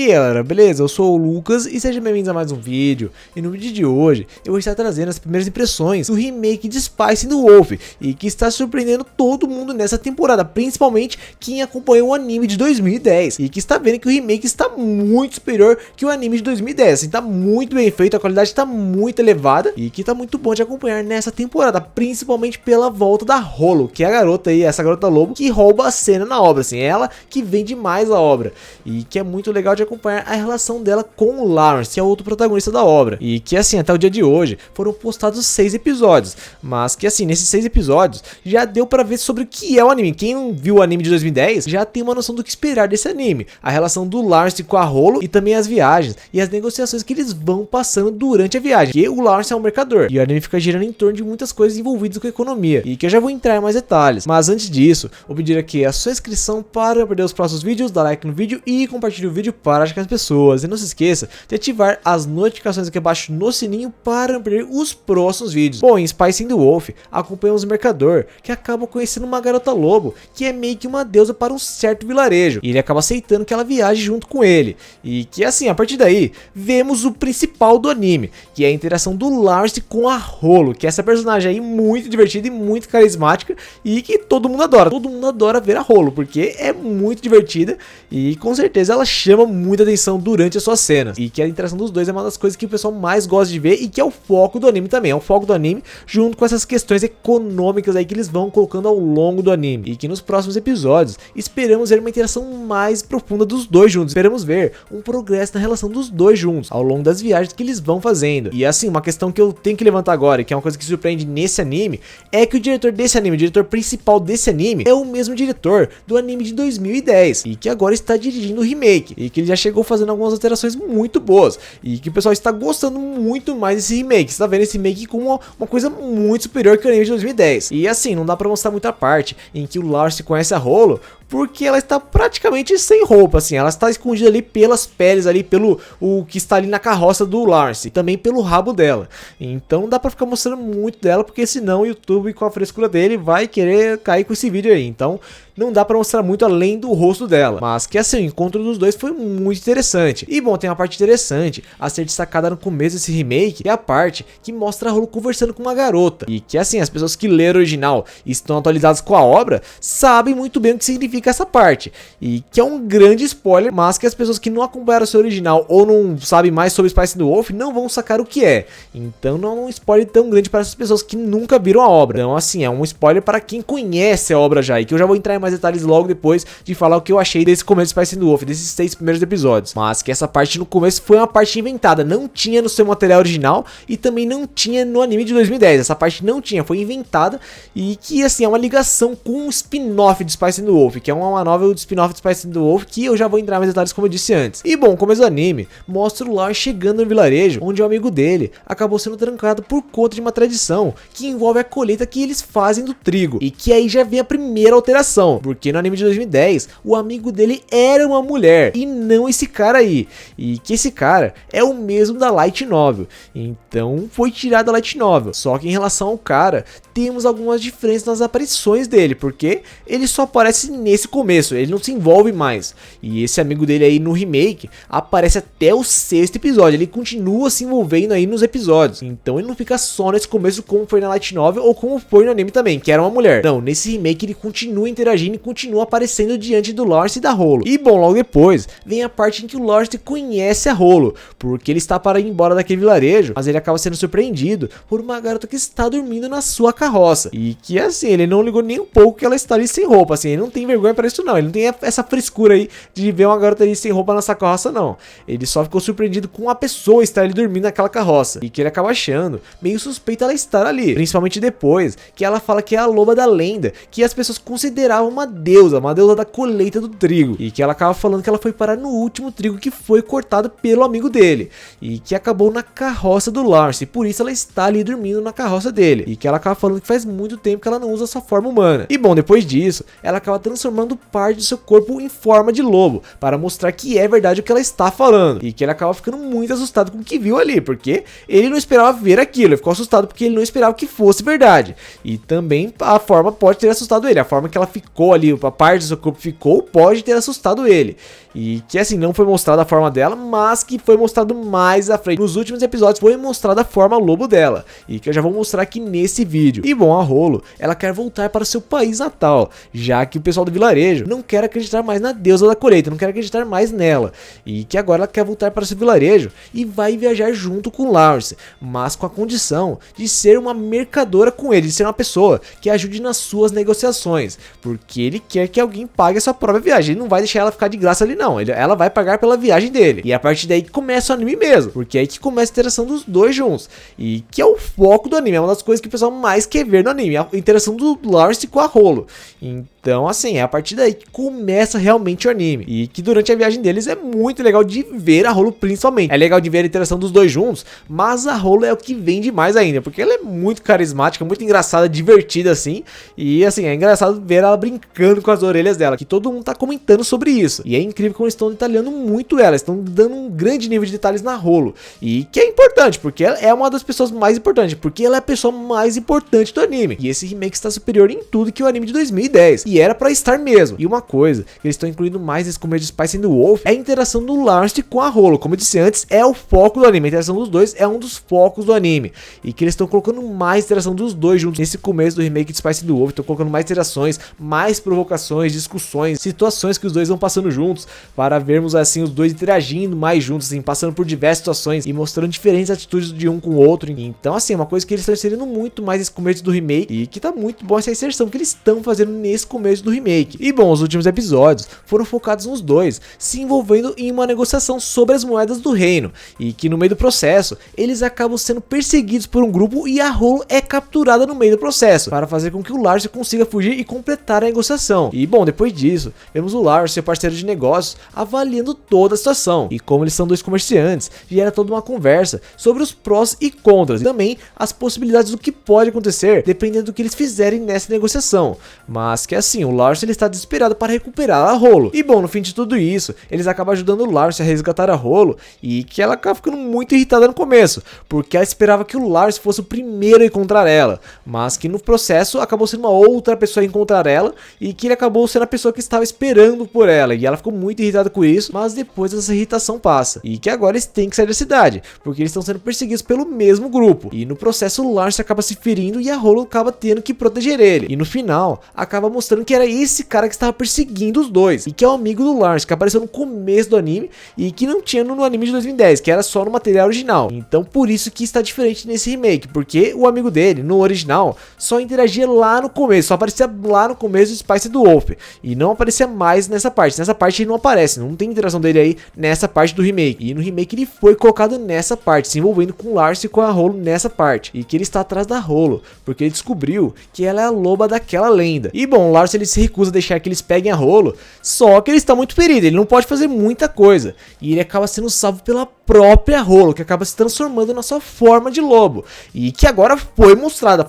E aí galera, beleza? Eu sou o Lucas e sejam bem-vindos a mais um vídeo. E no vídeo de hoje eu vou estar trazendo as primeiras impressões do remake de Spice the Wolf, e que está surpreendendo todo mundo nessa temporada, principalmente quem acompanhou o anime de 2010 e que está vendo que o remake está muito superior que o anime de 2010. Assim, tá muito bem feito, a qualidade está muito elevada e que tá muito bom de acompanhar nessa temporada, principalmente pela volta da Hollow, que é a garota aí, essa garota lobo que rouba a cena na obra, assim, ela que vende mais a obra e que é muito legal de acompanhar a relação dela com o Lawrence, que é outro protagonista da obra, e que assim, até o dia de hoje foram postados 6 episódios, mas que assim, nesses 6 episódios já deu pra ver sobre o que é o anime. Quem não viu o anime de 2010 já tem uma noção do que esperar desse anime, a relação do Lawrence com a Hollow e também as viagens e as negociações que eles vão passando durante a viagem, que o Lawrence é um mercador e o anime fica girando em torno de muitas coisas envolvidas com a economia, e que eu já vou entrar em mais detalhes. Mas antes disso, vou pedir aqui a sua inscrição para não perder os próximos vídeos, dar like no vídeo e compartilhe o vídeo para as pessoas. E não se esqueça de ativar as notificações aqui abaixo no sininho para não perder os próximos vídeos. Bom, em Spice the Wolf, acompanhamos o mercador que acaba conhecendo uma garota lobo que é meio que uma deusa para um certo vilarejo, e ele acaba aceitando que ela viaje junto com ele, e que assim, a partir daí, vemos o principal do anime, que é a interação do Lawrence com a Hollow, que é essa personagem aí muito divertida e muito carismática, e que todo mundo adora ver a Hollow, porque é muito divertida, e com certeza ela chama muita atenção durante as suas cenas, e que a interação dos dois é uma das coisas que o pessoal mais gosta de ver, e que é o foco do anime também, é o foco do anime, junto com essas questões econômicas aí que eles vão colocando ao longo do anime, e que nos próximos episódios esperamos ver uma interação mais profunda dos dois juntos, esperamos ver um progresso na relação dos dois juntos, ao longo das viagens que eles vão fazendo. E assim, uma questão que eu tenho que levantar agora, que é uma coisa que surpreende nesse anime, é que o diretor desse anime, o diretor principal desse anime, é o mesmo diretor do anime de 2010, e que agora está dirigindo o remake, e que ele já chegou fazendo algumas alterações muito boas, e que o pessoal está gostando muito mais desse remake, está vendo esse remake como uma coisa muito superior que o anime de 2010. E assim, não dá pra mostrar muita parte em que o Lawrence conhece a Hollow, porque ela está praticamente sem roupa, assim, ela está escondida ali pelas peles, ali pelo o que está ali na carroça do Lawrence, e também pelo rabo dela. Então dá pra ficar mostrando muito dela, porque senão o YouTube, com a frescura dele, vai querer cair com esse vídeo aí. Então não dá pra mostrar muito além do rosto dela, mas que assim, o encontro dos dois foi muito interessante. E bom, tem uma parte interessante a ser destacada no começo desse remake, que é a parte que mostra a Hollow conversando com uma garota, e que assim, as pessoas que leram o original e estão atualizadas com a obra, sabem muito bem o que significa essa parte, e que é um grande spoiler, mas que as pessoas que não acompanharam o seu original ou não sabem mais sobre Spice the Wolf não vão sacar o que é. Então não é um spoiler tão grande para essas pessoas que nunca viram a obra. Então assim, é um spoiler para quem conhece a obra já, e que eu já vou entrar em mais detalhes logo depois de falar o que eu achei desse começo de Spice the Wolf, desses 6 primeiros episódios. Mas que essa parte no começo foi uma parte inventada, não tinha no seu material original e também não tinha no anime de 2010. Essa parte não tinha, foi inventada, e que assim, é uma ligação com um spin-off de Spice the Wolf, que é uma novel de spin-off de Spice the Wolf, que eu já vou entrar em mais detalhes como eu disse antes. E bom, o começo do anime mostra o Lawrence chegando no vilarejo, onde o amigo dele acabou sendo trancado por conta de uma tradição que envolve a colheita que eles fazem do trigo, e que aí já vem a primeira alteração, porque no anime de 2010 o amigo dele era uma mulher e não esse cara aí, e que esse cara é o mesmo da Light Novel, então foi tirado da Light Novel. Só que em relação ao cara, temos algumas diferenças nas aparições dele, porque ele só aparece nesse começo, ele não se envolve mais, e esse amigo dele aí no remake aparece até o 6º episódio, ele continua se envolvendo aí nos episódios, então ele não fica só nesse começo como foi na Light Novel ou como foi no anime também, que era uma mulher. Não, nesse remake ele continua interagindo e continua aparecendo diante do Lawrence e da Hollow. E bom, logo depois vem a parte em que o Lawrence conhece a Hollow, porque ele está para ir embora daquele vilarejo, mas ele acaba sendo surpreendido por uma garota que está dormindo na sua carroça, e que assim, ele não ligou nem um pouco que ela está ali sem roupa, assim, ele não tem vergonha para isso não, ele não tem essa frescura aí de ver uma garota ali sem roupa nessa carroça não, ele só ficou surpreendido com a pessoa estar ali dormindo naquela carroça, e que ele acaba achando meio suspeito ela estar ali, principalmente depois que ela fala que é a loba da lenda, que as pessoas consideravam uma deusa da colheita do trigo, e que ela acaba falando que ela foi parar no último trigo que foi cortado pelo amigo dele, e que acabou na carroça do Lawrence, e por isso ela está ali dormindo na carroça dele, e que ela acaba falando que faz muito tempo que ela não usa sua forma humana. E bom, depois disso, ela acaba transformando parte do seu corpo em forma de lobo, para mostrar que é verdade o que ela está falando, e que ele acaba ficando muito assustado com o que viu ali, porque ele não esperava ver aquilo, ele ficou assustado porque ele não esperava que fosse verdade, e também a forma pode ter assustado ele, a forma que ela ficou ali, a parte do seu corpo ficou, pode ter assustado ele, e que assim, não foi mostrada a forma dela, mas que foi mostrado mais à frente. Nos últimos episódios foi mostrada a forma lobo dela, e que eu já vou mostrar aqui nesse vídeo. E bom, a Rolo, ela quer voltar para o seu país natal, já que o pessoal do vilarejo não quer acreditar mais na deusa da colheita, não quer acreditar mais nela, e que agora ela quer voltar para o seu vilarejo e vai viajar junto com Lawrence, mas com a condição de ser uma mercadora com ele, de ser uma pessoa que ajude nas suas negociações, porque ele quer que alguém pague a sua própria viagem. Ele não vai deixar ela ficar de graça ali não, ela vai pagar pela viagem dele. E é a partir daí que começa o anime mesmo, porque é aí que começa a interação dos dois juntos, e que é o foco do anime, é uma das coisas que o pessoal mais quer ver no anime, a interação do Lawrence com a Rolo. Então assim, é a partir daí que começa realmente o anime, e que durante a viagem deles é muito legal de ver a Rolo principalmente. É legal de ver a interação dos dois juntos, mas a Rolo é o que vende mais ainda, porque ela é muito carismática, muito engraçada, divertida assim, e assim, é engraçado ver ela brincando com as orelhas dela, que todo mundo tá comentando sobre isso, e é incrível como eles estão detalhando muito ela, estão dando um grande nível de detalhes na Rolo, e que é importante, porque ela é uma das pessoas mais importantes, porque ela é a pessoa mais importante do anime, e esse remake está superior em tudo que o anime de 2010, e era pra estar mesmo. E uma coisa que eles estão incluindo mais nesse começo de Spice and the Wolf é a interação do Lawrence com a Rolo. Como eu disse antes, é o foco do anime, a interação dos dois é um dos focos do anime, e que eles estão colocando mais interação dos dois juntos nesse começo do remake de Spice and the Wolf. Estão colocando mais interações, mais provocações, discussões, situações que os dois vão passando juntos, para vermos assim os dois interagindo mais juntos, assim, passando por diversas situações e mostrando diferentes atitudes de um com o outro. Então assim, é uma coisa que eles estão inserindo muito mais nesse começo do remake, e que tá muito bom essa inserção que eles estão fazendo nesse começo do remake. E bom, os últimos episódios foram focados nos dois se envolvendo em uma negociação sobre as moedas do reino, e que no meio do processo eles acabam sendo perseguidos por um grupo, e a Rolo é capturada no meio do processo, para fazer com que o Lawrence consiga fugir e completar a negociação. E bom, depois disso, vemos o Lawrence, seu parceiro de negócios, avaliando toda a situação, e como eles são dois comerciantes, gera toda uma conversa sobre os prós e contras, e também as possibilidades do que pode acontecer dependendo do que eles fizerem nessa negociação. Mas que assim, o Lawrence ele está desesperado para recuperar a Rolo. E bom, no fim de tudo isso, eles acabam ajudando o Lawrence a resgatar a Rolo, e que ela acaba ficando muito irritada no começo, porque ela esperava que o Lawrence fosse o primeiro a encontrar ela, mas que no processo acabou sendo uma outra pessoa a encontrar ela, e que ele acabou sendo a pessoa que estava esperando por ela, e ela ficou muito irritada com isso, mas depois essa irritação passa, e que agora eles têm que sair da cidade, porque eles estão sendo perseguidos pelo mesmo grupo, e no processo o Lawrence acaba se ferindo e a Rolo acaba tendo que proteger ele, e no final acaba mostrando que era esse cara que estava perseguindo os dois, e que é o amigo do Lawrence, que apareceu no começo do anime, e que não tinha no anime de 2010, que era só no material original. Então por isso que está diferente nesse remake, porque o amigo dele, no original, só interagia lá no começo, só aparecia lá no começo do Spice and the Wolf, e não aparecia mais nessa parte ele não aparece, não tem interação dele aí nessa parte do remake, e no remake ele foi colocado nessa parte, se envolvendo com o Lawrence e com a Rolo nessa parte, e que ele está atrás da Rolo, porque ele descobriu que ela é a loba daquela lenda. E bom, o Lawrence ele se recusa a deixar que eles peguem a Rolo, só que ele está muito ferido, ele não pode fazer muita coisa, e ele acaba sendo salvo pela própria Rolo, que acaba se transformando na sua forma de lobo, e que agora foi mostrada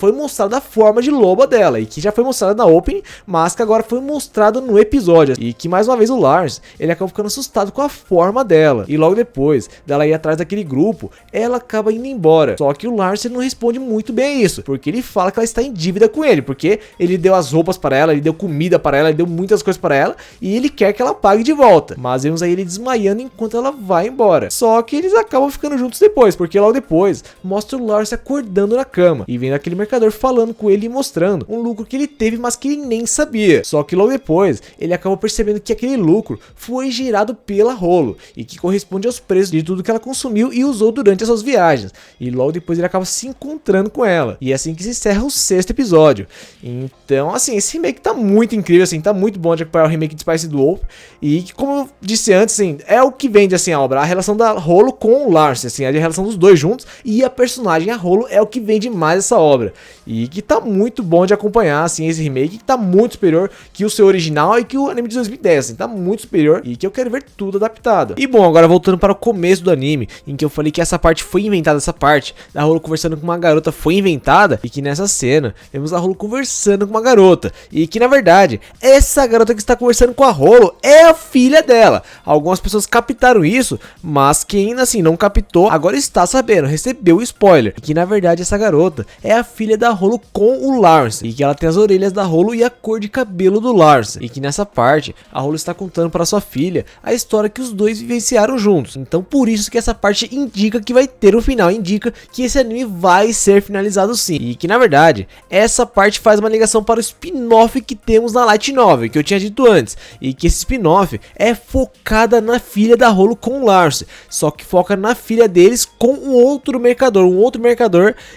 a forma de lobo dela, e que já foi mostrada na opening, mas que agora foi mostrada no episódio, e que mais uma vez o Lawrence, ele acaba ficando assustado com a forma dela, e logo depois dela ir atrás daquele grupo, ela acaba indo embora, só que o Lawrence não responde muito bem a isso, porque ele fala que ela está em dívida com ele, porque ele deu as roupas para ela, ele deu comida para ela, ele deu muitas coisas para ela, e ele quer que ela pague de volta, mas vemos aí ele desmaiando enquanto ela vai embora, só que eles acabam ficando juntos depois, porque logo depois mostra o Lawrence acordando na cama, e vendo aquele mercador falando com ele e mostrando um lucro que ele teve, mas que ele nem sabia, só que logo depois ele acaba percebendo que aquele lucro foi gerado pela Rolo, e que corresponde aos preços de tudo que ela consumiu e usou durante as suas viagens, e logo depois ele acaba se encontrando com ela, e é assim que se encerra o 6º episódio. Então assim, esse remake tá muito incrível, assim, tá muito bom de acompanhar o remake de Spice and the Wolf, e que como eu disse antes, assim, é o que vende assim a obra, a relação da Rolo com o Lawrence, assim, a relação dos dois juntos, e a personagem, a Rolo, é o que vende mais essa obra, e que tá muito bom de acompanhar, assim, esse remake, que tá muito superior que o seu original e que o anime de 2010, assim, tá muito superior, e que eu quero ver tudo adaptado. E bom, agora voltando para o começo do anime, em que eu falei que essa parte foi inventada, essa parte da Rolo conversando com uma garota foi inventada, e que nessa cena, vemos a Rolo conversando com uma garota, e que na verdade, essa garota que está conversando com a Rolo é a filha dela. Algumas pessoas captaram isso, mas que quem assim não captou, agora está sabendo, recebeu o spoiler, que na verdade essa garota é a filha da Rolo com o Lawrence, e que ela tem as orelhas da Rolo e a cor de cabelo do Lawrence, e que nessa parte a Rolo está contando para sua filha a história que os dois vivenciaram juntos. Então por isso que essa parte indica que vai ter um final, indica que esse anime vai ser finalizado sim, e que na verdade essa parte faz uma ligação para o spin-off que temos na Light Novel, que eu tinha dito antes, e que esse spin-off é focada na filha da Rolo com o Lawrence, só que foca na filha deles com um outro mercador,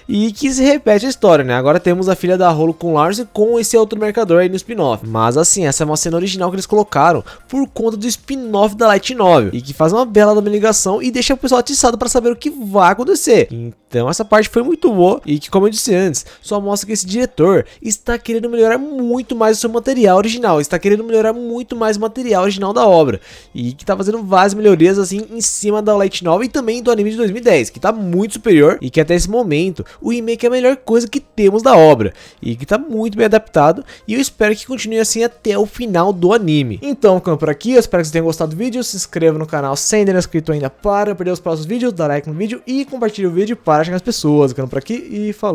e que se repete a história, né? Agora temos a filha da Rolo com o Lawrence com esse outro mercador aí no spin-off. Mas assim, essa é uma cena original que eles colocaram por conta do spin-off da Light Novel, e que faz uma bela ligação e deixa o pessoal atiçado para saber o que vai acontecer. Então essa parte foi muito boa, e que, como eu disse antes, só mostra que esse diretor está querendo melhorar muito mais o seu material original, está querendo melhorar muito mais o material original da obra, e que tá fazendo várias melhorias assim em cima da Light Novel e também do anime de 2010, que tá muito superior, e que até esse momento o remake é a melhor coisa que temos da obra, e que tá muito bem adaptado, e eu espero que continue assim até o final do anime. Então, ficando por aqui, eu espero que vocês tenham gostado do vídeo, se inscreva no canal se ainda não é inscrito ainda para perder os próximos vídeos, dá like no vídeo e compartilhe o vídeo para chegar as pessoas. Ficando por aqui e falou!